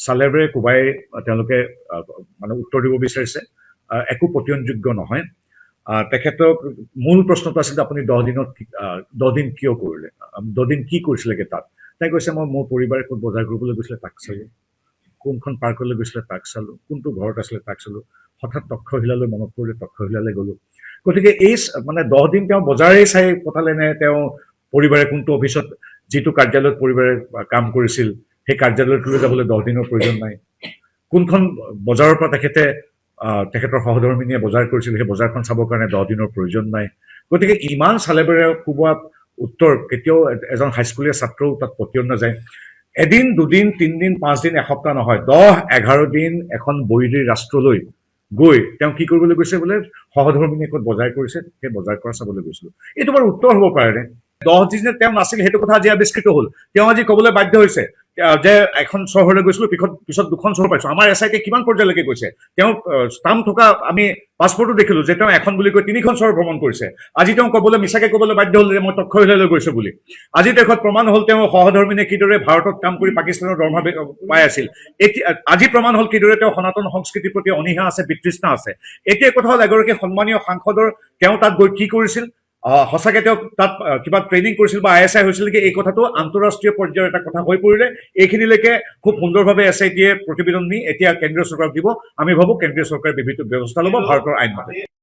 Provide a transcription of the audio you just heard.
চালেৰে কোবাই তেওঁলোকে মানে উত্তৰ দিব বিচাৰিছে একো পতিয়নযোগ্য নহয় তেখেতক মূল প্ৰশ্নটো আছিল আপুনি 10 দিন কিয় কৰিলে 10 দিন কি কৰিছিলেগে তাত তাই কৈছে মই মোৰ পৰিবাৰে ক'ত বজাৰ কৰিবলৈ গৈছিলে তাক চালোঁ কোনখন পাৰ্কলৈ গৈছিলে তাক চালোঁ কোনটো ঘৰত আছিলে তাক চালোঁ হঠাৎ তক্ষশিলালৈ মনত পৰিলে তক্ষশিলালৈ গ'লোঁ গতিকে এই মানে 10 দিন তেওঁ বজাৰেই চাই পঠালে নে তেওঁ পৰিবাৰে কোনটো অফিচত যিটো কাৰ্যালয়ত পৰিবাৰে কাম কৰিছিল সেই কাৰ্যালয়টোলৈ যাবলৈ 10 দিনৰ প্ৰয়োজন নাই কোনখন বজাৰৰ পৰা তেখেতৰ সহধৰ্মিনীয়ে বজাৰ কৰিছিল সেই বজাৰখন চাবৰ কাৰণে 10 দিনৰ প্ৰয়োজন নাই গতিকে ইমান চালেবেৰে কোবোৱা উত্তৰ কেতিয়াও এজন হাইস্কুলীয়া ছাত্ৰও তাত পতিয়ন নাযায় এদিন দুদিন তিনিদিন 5 দিন এসপ্তাহ নহয় 10-11 দিন এখন বৈৰী ৰাষ্ট্ৰলৈ গৈ তেওঁ কি কৰিবলৈ গৈছে বোলে সহধৰ্মিনীয়ে ক'ত বজাৰ কৰিছে সেই বজাৰ কৰা চাবলৈ গৈছিল এইটো বাৰু উত্তৰ হ'ব পাৰে 10 দিনে তেওঁ নাছিল সেইটো কথা আজি আৱিষ্কৃত হ'ল তেওঁ আজি ক'বলৈ বাধ্য হৈছে যে এখন চহৰলৈ গৈছিলো পিছত দুখন চহৰ পাইছো আমাৰ এছআইকে কিমান পৰ্যায়লৈকে গৈছে তেওঁ স্টাম্প থকা আমি পাছপৰ্টো দেখিলো যে তেওঁ এখন বুলি কৈ 3খন চহৰ ভ্ৰমণ কৰিছে আজি তেওঁ ক'বলৈ মিছাকে ক'বলৈ বাধ্য হ'ল যে মই তক্ষশিলালৈ গৈছো বুলি আজি দেশত প্ৰমাণ হ'ল তেওঁ সহধৰ্মিনীয়ে কিদৰে ভাৰতত কাম কৰি পাকিস্তানৰ দৰমহা পাই আছিল আজি প্ৰমাণ হ'ল কিদৰে তেওঁ সনাতন সংস্কৃতিৰ প্ৰতি অনীহা আছে বিতৃষ্ণা আছে এতিয়া কথা হ'ল এগৰাকী সন্মানীয় সাংসদৰ তেওঁ তাত গৈ কি কৰিছিল সঁচাকে তেওঁ তাত কিবা ট্ৰেইনিং কৰিছিল বা আইএসআই হৈছিল নেকি এই কথাটো আন্তঃৰাষ্ট্ৰীয় পৰ্যায়ৰ এটা কথা হৈ পৰিলে এইখিনিলৈকে খুব সুন্দৰভাৱে এছআইটিয়ে প্ৰতিবেদন নি এতিয়া কেন্দ্ৰীয় চৰকাৰক দিব আমি ভাবো কেন্দ্ৰীয় চৰকাৰে ব্যৱস্থা ল'ব ভাৰতৰ আইন মতে